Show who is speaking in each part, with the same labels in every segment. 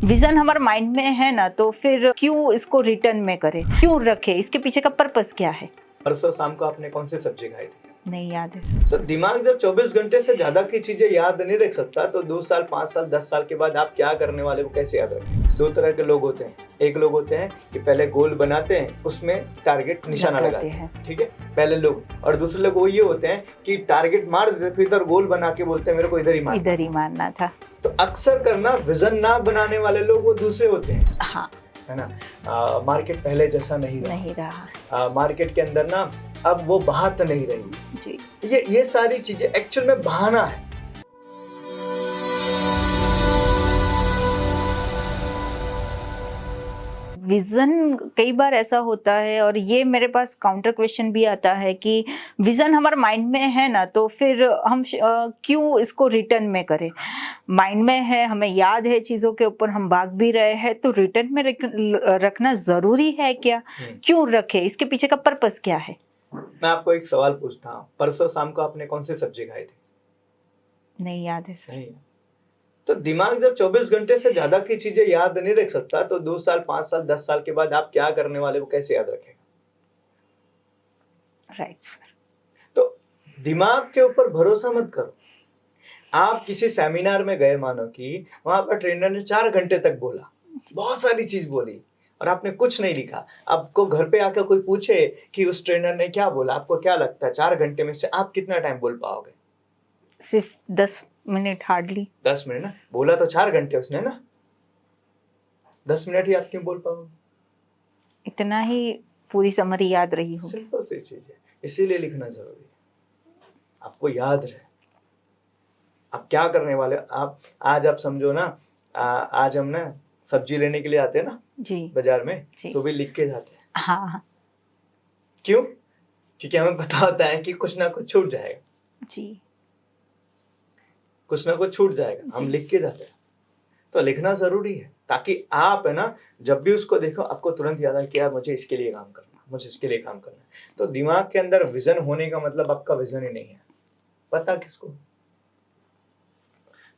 Speaker 1: Vision हमारे mind में है ना, तो फिर क्यों इसको रिटर्न में करें, क्यों रखें, इसके पीछे का पर्पस क्या है?
Speaker 2: परसों शाम को आपने कौन सी सब्जी खाई थी?
Speaker 1: नहीं याद है सर।
Speaker 2: तो दिमाग जब 24 घंटे से ज्यादा की चीजें याद नहीं रख सकता तो 2 साल 5 साल 10 साल के बाद आप क्या करने वाले वो कैसे याद रखें? दो तरह के लोग होते हैं। एक लोग होते हैं कि पहले गोल बनाते हैं, उसमें टारगेट निशाना लगाते हैं, ठीक है, पहले लोग। और दूसरे लोग वो ये होते हैं कि टारगेट मार देते फिर इधर गोल बना के बोलते हैं मेरे को इधर ही
Speaker 1: मारना था।
Speaker 2: तो अक्सर करना विजन ना बनाने वाले लोग वो दूसरे होते हैं।
Speaker 1: हाँ,
Speaker 2: है ना। मार्केट पहले जैसा नहीं
Speaker 1: रहा।
Speaker 2: मार्केट के अंदर ना अब वो बात नहीं रही
Speaker 1: जी।
Speaker 2: ये सारी चीजें एक्चुअल में बहाना है।
Speaker 1: विजन कई बार ऐसा होता है, और ये मेरे पास काउंटर क्वेश्चन भी आता है कि विजन हमारे माइंड में है ना, तो फिर हम क्यों इसको रिटर्न में करें? माइंड में है, हमें याद है चीजों के ऊपर, हम भाग भी रहे हैं, तो रिटर्न में रखना जरूरी है क्या? क्यों रखे, इसके पीछे का पर्पस क्या है?
Speaker 2: मैं आपको एक सवाल पूछता हूँ, परसों शाम को आपने कौन सी सब्जी खाई थी?
Speaker 1: नहीं याद है सर।
Speaker 2: नहीं। तो दिमाग जब 24 घंटे से ज्यादा की चीजें याद नहीं रख सकता तो 2 साल 5 साल 10 साल के बाद आप क्या करने वाले वो कैसे याद रखेगा?
Speaker 1: Right sir.
Speaker 2: तो दिमाग के ऊपर भरोसा मत करो। आप किसी सेमिनार में गए, मानो कि वहां पर ट्रेनर ने 4 घंटे तक बोला, बहुत सारी चीज बोली और आपने कुछ नहीं लिखा। आपको घर पे आकर कोई पूछे कि उस ट्रेनर ने क्या बोला, आपको क्या लगता है 4 घंटे में से आप कितना टाइम बोल पाओगे?
Speaker 1: सिर्फ 10 मिनट, हार्डली
Speaker 2: 10 मिनट ना। बोला तो 4 घंटे उसने ना, 10 मिनट ही आप क्यों बोल पाओगे?
Speaker 1: इतना ही पूरी समरी याद रही हो।
Speaker 2: सिंपल सी चीज है, इसीलिए लिखना जरूरी है, आपको याद रहे आप क्या करने वाले। आप समझो ना, आज हम ना सब्जी लेने के लिए आते हैं ना
Speaker 1: जी,
Speaker 2: बाजार में, तो भी लिख के जाते हैं।
Speaker 1: हाँ
Speaker 2: क्यों? क्योंकि हमें पता होता है कि कुछ ना कुछ छूट जाएगा
Speaker 1: जी,
Speaker 2: कुछ ना कुछ छूट जाएगा, हम लिख के जाते हैं। तो लिखना जरूरी है ताकि आप है ना जब भी उसको देखो आपको तुरंत याद आए कि यार मुझे इसके लिए काम करना, मुझे इसके लिए काम करना है। तो दिमाग के अंदर विजन होने का मतलब आपका विजन ही नहीं है। पता किसको?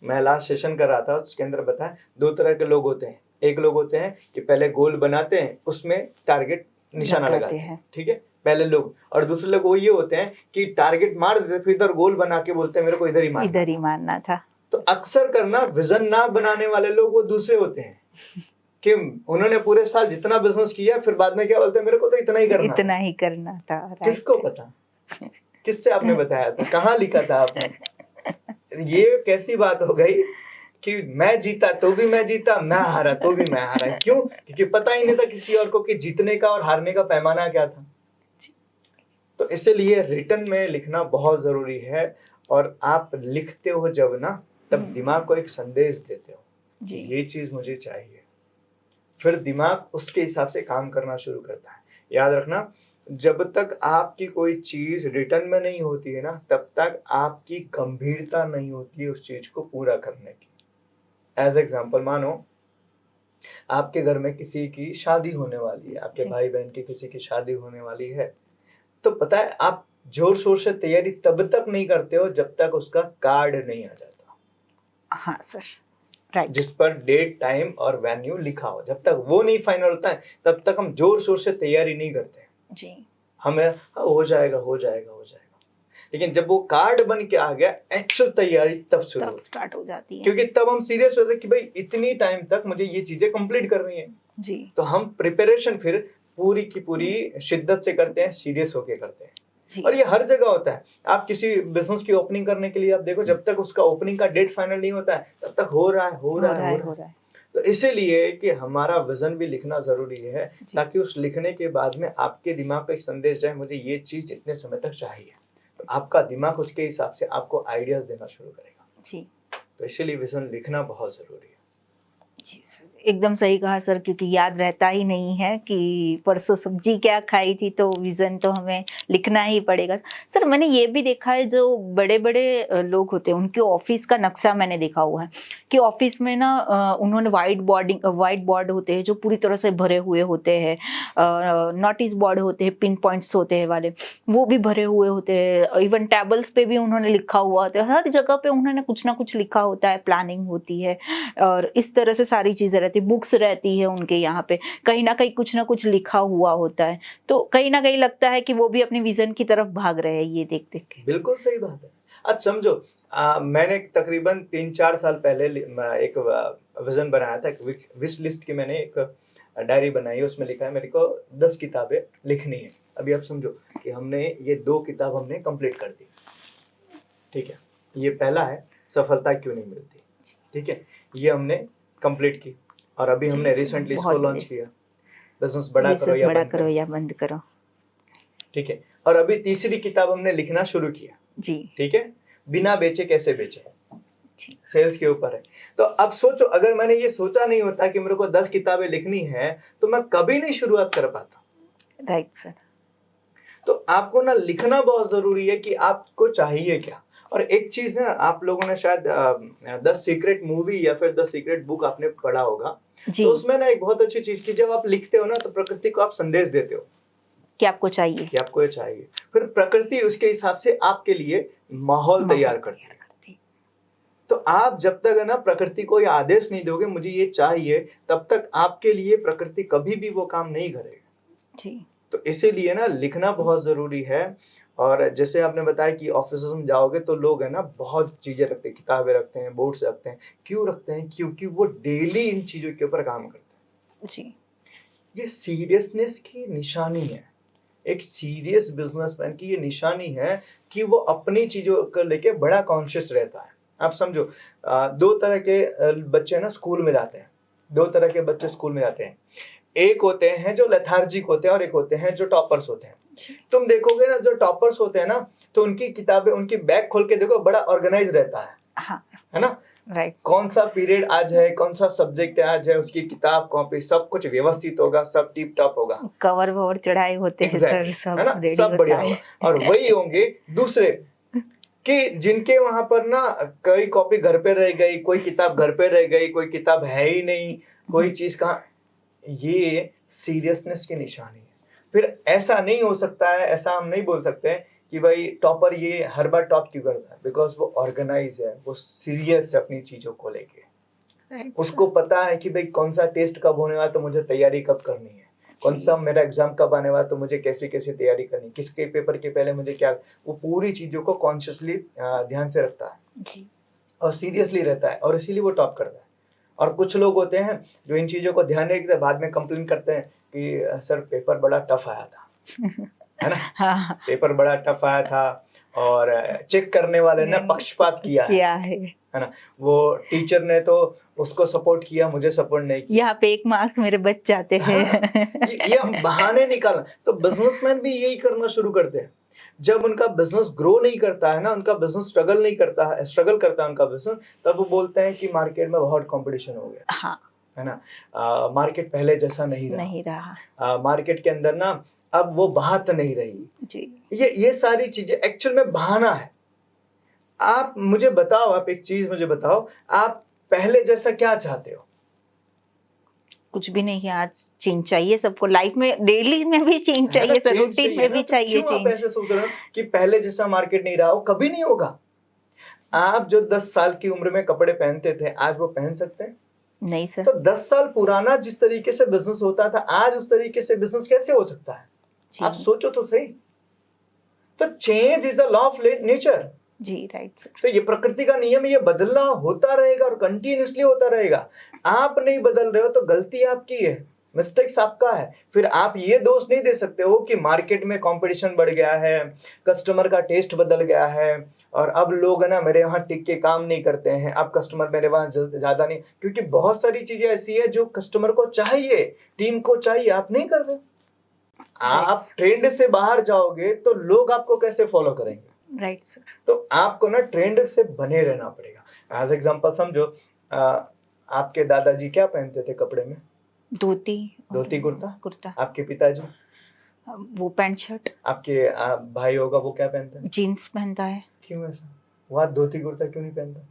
Speaker 2: मैं लास्ट सेशन कर रहा था, उसके अंदर बताया 2 तरह के लोग होते हैं। एक लोग होते हैं कि पहले गोल बनाते हैं, उसमें टारगेट निशाना लगाते हैं, ठीक है, पहले लोग। और दूसरे लोग वो ये होते हैं कि टारगेट मार देते फिर इधर गोल बना के बोलते हैं मेरे को इधर ही मारना था। तो अक्सर करना विजन ना बनाने वाले लोग वो दूसरे होते हैं कि उन्होंने पूरे साल जितना बिजनेस किया फिर बाद में क्या बोलते हैं मेरे को तो इतना ही करना था। किसको पता? किससे आपने बताया था? कहाँ लिखा था आपने? ये कैसी बात हो गई कि मैं जीता तो भी मैं जीता, मैं हारा तो भी मैं हारा। क्यों? क्योंकि पता ही नहीं था किसी और को कि जीतने का और हारने का पैमाना क्या था। तो इसलिए रिटर्न में लिखना बहुत जरूरी है। और आप लिखते हो जब ना, तब दिमाग को एक संदेश देते हो कि ये चीज मुझे चाहिए, फिर दिमाग उसके हिसाब से काम करना शुरू करता है। याद रखना, जब तक आपकी कोई चीज रिटर्न में नहीं होती है ना, तब तक आपकी गंभीरता नहीं होती है उस चीज को पूरा करने की। एज एग्जाम्पल, मानो आपके घर में किसी की शादी होने वाली है, आपके भाई बहन की किसी की शादी होने वाली है, तो पता है आप जोर शोर से तैयारी तब तक नहीं करते हो जब तक उसका कार्ड नहीं आ जाता।
Speaker 1: हाँ सर, राइट।
Speaker 2: जिस पर डेट, टाइम और वेन्यू लिखा हो, जब तक वो नहीं फाइनल होता है तब तक हम जोर शोर से तैयारी नहीं करते
Speaker 1: जी।
Speaker 2: हमें हो जाएगा हो जाएगा हो जाएगा, लेकिन जब वो कार्ड बन के आ गया, एक्चुअल तैयारी तब
Speaker 1: स्टार्ट हो जाती है,
Speaker 2: क्योंकि तब हम सीरियस होते हैं कि भाई इतनी टाइम तक मुझे ये चीजें कंप्लीट करनी है
Speaker 1: जी। तो
Speaker 2: हम प्रिपरेशन फिर पूरी की पूरी शिद्दत से करते हैं, सीरियस होके करते हैं जी। और ये हर जगह होता है। आप किसी बिजनेस की ओपनिंग करने के लिए आप देखो, जब तक उसका ओपनिंग का डेट फाइनल नहीं होता है तब तक हो रहा है। तो इसीलिए कि हमारा विजन भी लिखना जरूरी है ताकि उस लिखने के बाद में आपके दिमाग पे एक संदेश जाए, मुझे ये चीज इतने समय तक चाहिए। तो आपका दिमाग उसके हिसाब से आपको आइडियाज देना शुरू करेगा जी। तो इसीलिए विजन लिखना बहुत जरूरी है
Speaker 1: जी सर, एकदम सही कहा सर, क्योंकि याद रहता ही नहीं है कि परसों सब्जी क्या खाई थी, तो विजन तो हमें लिखना ही पड़ेगा। सर मैंने ये भी देखा है, जो बड़े बड़े लोग होते हैं उनके ऑफिस का नक्शा मैंने देखा हुआ है कि ऑफिस में ना उन्होंने वाइट बोर्ड होते हैं जो पूरी तरह से भरे हुए होते हैं, नोटिस बोर्ड होते हैं, पिन पॉइंट्स होते हैं वाले, वो भी भरे हुए होते हैं। इवन टेबल्स पे भी उन्होंने लिखा हुआ होता है, हर जगह पे उन्होंने कुछ ना कुछ लिखा होता है, प्लानिंग होती है, और इस तरह से सारी चीजें रहती, बुक्स रहती है उनके यहाँ पे, कहीं ना कुछ लिखा हुआ होता है, तो कहीं ना कहीं लगता है कि वो भी अपने विजन की तरफ भाग रहे हैं ये देख देख के।
Speaker 2: बिल्कुल सही बात है। अच्छा समझो, मैंने तकरीबन 3-4 साल पहले एक विजन बनाया था, एक विश लिस्ट की मैंने एक डायरी बनाई है, उसमें लिखा है मेरे को 10 किताबें लिखनी है। अभी आप समझो कि हमने ये 2 किताब हमने कंप्लीट कर दी, ठीक है। ये पहला है सफलता क्यों नहीं मिलती, ठीक है, ये हमने कंप्लीट की, और अभी हमने रिसेंटली इसको लॉन्च किया, बिजनेस बड़ा करो या बंद करो, ठीक है। और अभी तीसरी किताब हमने लिखना शुरू किया
Speaker 1: जी,
Speaker 2: ठीक है, बिना बेचे कैसे बेचे, सेल्स के ऊपर है। तो अब सोचो, अगर मैंने ये सोचा नहीं होता कि मेरे को 10 किताबें लिखनी है, तो मैं कभी नहीं शुरुआत कर पाता।
Speaker 1: Right sir.
Speaker 2: तो आपको ना लिखना बहुत जरूरी है कि आपको चाहिए क्या। और एक चीज है, आप लोगों ने शायद द सीक्रेट मूवी या फिर द सीक्रेट बुक आपने पढ़ा होगा, तो उसमें ना एक बहुत अच्छी चीज की, जब आप लिखते हो ना तो प्रकृति को आप संदेश देते हो
Speaker 1: कि आपको चाहिए,
Speaker 2: कि आपको ये चाहिए, फिर प्रकृति उसके हिसाब से आपके लिए माहौल तैयार करती है। तो आप जब तक है ना प्रकृति को ये आदेश नहीं दोगे मुझे ये चाहिए, तब तक आपके लिए प्रकृति कभी भी वो काम नहीं करेगा
Speaker 1: जी।
Speaker 2: तो इसीलिए ना लिखना बहुत जरूरी है। और जैसे आपने बताया कि ऑफिस में जाओगे तो लोग है ना बहुत चीजें रखते हैं, किताबें रखते हैं, बोर्ड्स रखते हैं। क्यों रखते हैं? क्योंकि वो डेली इन चीजों के ऊपर काम करते हैं
Speaker 1: जी।
Speaker 2: ये सीरियसनेस की निशानी है, एक सीरियस बिजनेसमैन की ये निशानी है कि वो अपनी चीजों को लेके बड़ा कॉन्शियस रहता है। आप समझो, 2 तरह के बच्चे ना स्कूल में जाते हैं, 2 तरह के बच्चे स्कूल में जाते हैं। एक होते हैं जो लेथार्जिक होते हैं और एक होते हैं जो टॉपर्स होते हैं। तुम देखोगे ना जो टॉपर्स होते हैं ना, तो उनकी किताबें, उनकी बैग खोल के देखो, बड़ा ऑर्गेनाइज रहता है,
Speaker 1: हाँ,
Speaker 2: है ना।
Speaker 1: राइट।
Speaker 2: कौन सा पीरियड आज है, कौन सा सब्जेक्ट आज है, उसकी किताब कॉपी सब कुछ व्यवस्थित होगा, सब टिप टॉप होगा,
Speaker 1: कवर ववर चढ़ाए होते हैं सर, सब
Speaker 2: है ना,
Speaker 1: रेडी
Speaker 2: सब बढ़िया होगा। और वही होंगे दूसरे कि जिनके वहां पर ना कोई कॉपी घर पे रह गई, कोई किताब घर पे रह गई, कोई किताब है ही नहीं, कोई चीज कहाँ। ये सीरियसनेस की निशानी है। फिर ऐसा नहीं हो सकता है, ऐसा हम नहीं बोल सकते कि भाई टॉपर ये हर बार टॉप क्यों करता है, बिकॉज वो ऑर्गेनाइज है, वो सीरियस है अपनी चीजों को लेके। उसको पता है कि भाई कौन सा टेस्ट कब होने वाला, तो मुझे तैयारी कब करनी है, कौन सा मेरा एग्जाम कब आने वाला, तो मुझे कैसे कैसे तैयारी करनी, किसके पेपर के पहले मुझे क्या, वो पूरी चीजों को कॉन्शियसली ध्यान से रखता है और सीरियसली रहता है, और इसीलिए वो टॉप करता है। और कुछ लोग होते हैं जो इन चीजों को ध्यान नहीं रखते, बाद में कंप्लेन करते हैं कि सर पेपर बड़ा टफ आया था है ना। हाँ। पेपर बड़ा टफ आया था और चेक करने वाले ने पक्षपात किया है ना। वो टीचर ने तो उसको सपोर्ट किया, मुझे सपोर्ट नहीं किया,
Speaker 1: यहाँ पे 1 मार्क मेरे बच जाते हैं।
Speaker 2: हाँ, ये हम बहाने निकालना। तो बिजनेसमैन भी यही करना शुरू करते हैं। जब उनका बिजनेस ग्रो नहीं करता है ना, उनका बिजनेस स्ट्रगल करता है उनका बिजनेस, तब वो बोलते हैं कि मार्केट में बहुत कंपटीशन हो गया,
Speaker 1: हाँ,
Speaker 2: है ना, मार्केट पहले जैसा नहीं रहा, मार्केट के अंदर ना अब वो बात नहीं रही जी। ये सारी चीजें एक्चुअल में बहाना है। आप मुझे बताओ, आप एक चीज मुझे बताओ, आप पहले जैसा क्या चाहते हो?
Speaker 1: कुछ भी नहीं है, आज चेंज चाहिए सबको, लाइफ में डेली में भी चेंज चाहिए सर, रूटीन में भी चाहिए चेंज।
Speaker 2: आप ऐसे सोच रहे हो कि पहले जैसा मार्केट नहीं रहा हो? कभी नहीं होगा। आप जो 10 साल की उम्र में कपड़े पहनते थे, आज वो पहन सकते हैं? नहीं सर। तो 10 साल पुराना जिस तरीके से बिजनेस होता था, आज उस तरीके से बिजनेस कैसे हो सकता है? आप सोचो तो सही। तो change is a law of nature जी, राइट सर। तो ये प्रकृति का नियम है, ये बदलना होता रहेगा और कंटिन्यूअसली होता रहेगा। आप नहीं बदल रहे हो तो गलती आपकी है, मिस्टेक्स आपका है। फिर आप ये दोष नहीं दे सकते हो कि मार्केट में कंपटीशन बढ़ गया है, कस्टमर का टेस्ट बदल गया है और अब लोग है ना मेरे यहाँ टिक के काम नहीं करते हैं, अब कस्टमर मेरे वहां ज्यादा नहीं, क्योंकि बहुत सारी चीजें ऐसी है जो कस्टमर को चाहिए, टीम को चाहिए, आप नहीं कर रहे। आप ट्रेंड से बाहर जाओगे तो लोग आपको कैसे फॉलो करेंगे? Right sir. तो आपको ना ट्रेंड से बने रहना पड़ेगा। एज एग्जांपल समझो, आपके दादाजी क्या पहनते थे कपड़े में? धोती कुर्ता। आपके पिताजी?
Speaker 1: वो पैंट शर्ट।
Speaker 2: आपके भाई होगा, वो क्या पहनता है?
Speaker 1: जीन्स पहनता है।
Speaker 2: क्यों ऐसा? वो धोती कुर्ता क्यों नहीं पहनता?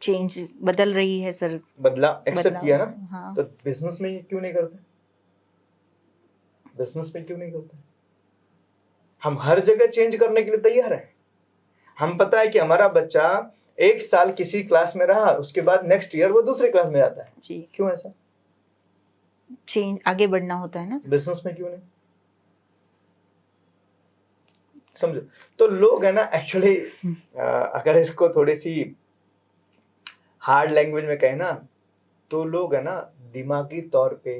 Speaker 1: चेंज बदल रही है सर। बदला
Speaker 2: एक्सेप्ट किया ना। हाँ। तो बिजनेस में क्यों नहीं करते? बिजनेस में क्यों नहीं करते? हम हर जगह चेंज करने के लिए तैयार हैं। हम पता है कि हमारा बच्चा एक साल किसी क्लास में रहा, उसके बाद नेक्स्ट ईयर वो दूसरे क्लास में जाता है।
Speaker 1: जी,
Speaker 2: क्यों ऐसा?
Speaker 1: चेंज, आगे बढ़ना होता है ना।
Speaker 2: बिजनेस में क्यों नहीं? समझो, तो लोग है ना एक्चुअली, अगर इसको थोड़ी सी हार्ड लैंग्वेज में कहें ना, तो लोग है ना दिमागी तौर पे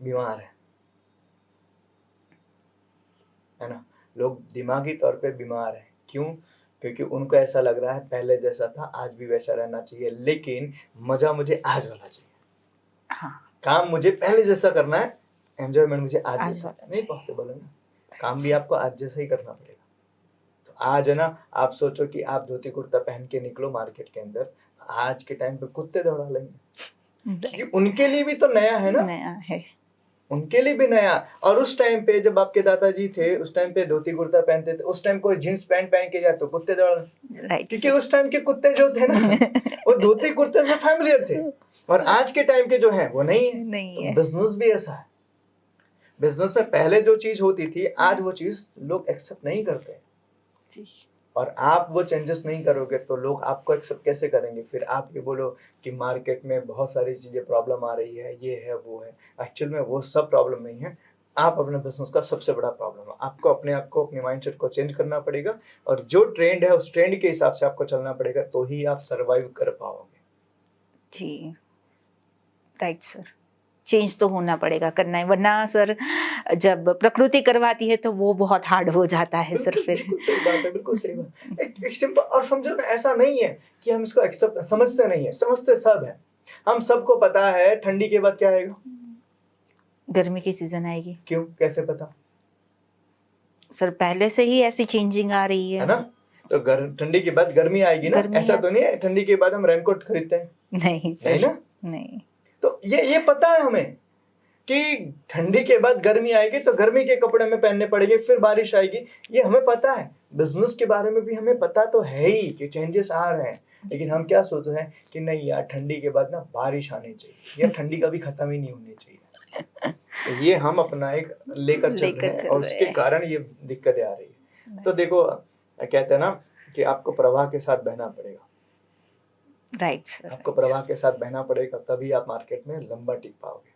Speaker 2: बीमार है ना। लोग दिमागी तौर पे बीमार है। क्यों? क्योंकि उनको ऐसा लग रहा है पहले जैसा था आज भी वैसा रहना चाहिए, लेकिन मजा मुझे आज वाला चाहिए।
Speaker 1: हाँ,
Speaker 2: काम मुझे पहले जैसा करना है, एंजॉयमेंट मुझे आज
Speaker 1: आज
Speaker 2: जैसा
Speaker 1: वाला
Speaker 2: नहीं
Speaker 1: चाहिए।
Speaker 2: पॉसिबल है ना। काम भी आपको आज जैसा ही करना पड़ेगा। तो आज है ना, आप सोचो कि आप धोती कुर्ता पहन के निकलो मार्केट के अंदर, आज के टाइम पे कुत्ते दौड़ा लेंगे, क्योंकि उनके लिए भी तो नया है ना,
Speaker 1: नया है।
Speaker 2: उनके लिए भी नया। और उस टाइम पे जब आपके दादाजी थे, उस टाइम पे धोती कुर्ता पहनते थे, उस टाइम कोई जींस पैंट पहन के जाए तो कुत्ते दौड़,
Speaker 1: राइट,
Speaker 2: क्योंकि उस टाइम के कुत्ते जो थे ना वो धोती कुर्ते से फैमिलियर थे, और आज के टाइम के जो हैं वो नहीं है।
Speaker 1: नहीं
Speaker 2: तो
Speaker 1: है।
Speaker 2: बिजनेस भी ऐसा है। बिजनेस में पहले जो चीज होती थी, आज वो चीज लोग एक्सेप्ट नहीं करते।
Speaker 1: जी,
Speaker 2: और आप वो चेंजेस नहीं करोगे तो लोग आपको एक्सेप्ट कैसे करेंगे? फिर आप ये बोलो कि मार्केट में बहुत सारी चीजें प्रॉब्लम आ रही है, ये है वो है। एक्चुअल में वो सब प्रॉब्लम नहीं है, आप अपने बिजनेस का सबसे बड़ा प्रॉब्लम है। आपको अपने आप को, अपने माइंडसेट को चेंज करना पड़ेगा, और जो ट्रेंड है उस ट्रेंड के हिसाब से आपको चलना पड़ेगा, तो ही आप सर्वाइव कर पाओगे।
Speaker 1: जी, राइट सर। चेंज तो होना पड़ेगा, करना है, वरना सर जब प्रकृति करवाती है तो वो बहुत हार्ड हो जाता है सर।
Speaker 2: बिल्कुल
Speaker 1: फिर
Speaker 2: बिल्कुल सही बात है, बिल्कुल सही बात। एक सिंपल, और समझो ना, ऐसा नहीं है कि हम इसको एक्सेप्ट समझते नहीं है, समझते सब है। हम सबको पता है ठंडी के बाद क्या आएगा,
Speaker 1: गर्मी की सीजन आएगी।
Speaker 2: क्यों, कैसे पता?
Speaker 1: सर पहले से ही ऐसी चेंजिंग आ रही
Speaker 2: है ना। तो ठंडी के बाद गर्मी आएगी ना,
Speaker 1: गर्मी
Speaker 2: ऐसा तो नहीं है ठंडी के बाद हम रेनकोट खरीदते हैं,
Speaker 1: नहीं सर,
Speaker 2: नहीं ना।
Speaker 1: नहीं।
Speaker 2: तो ये पता है हमें कि ठंडी के बाद गर्मी आएगी, तो गर्मी के कपड़े हमें पहनने पड़ेंगे, फिर बारिश आएगी, ये हमें पता है। बिजनेस के बारे में भी हमें पता तो है ही कि चेंजेस आ रहे हैं, लेकिन हम क्या सोच रहे हैं कि नहीं यार, ठंडी के बाद ना बारिश आनी चाहिए, या ठंडी कभी खत्म ही नहीं होनी चाहिए। तो ये हम अपना एक लेकर चल रहे हैं, और उसके कारण ये दिक्कतें आ रही है। तो देखो, कहते हैं ना कि आपको प्रवाह के साथ बहना पड़ेगा।
Speaker 1: राइट सर,
Speaker 2: आपको प्रवाह के साथ बहना पड़ेगा, तभी आप मार्केट में लंबा टिक पाओगे।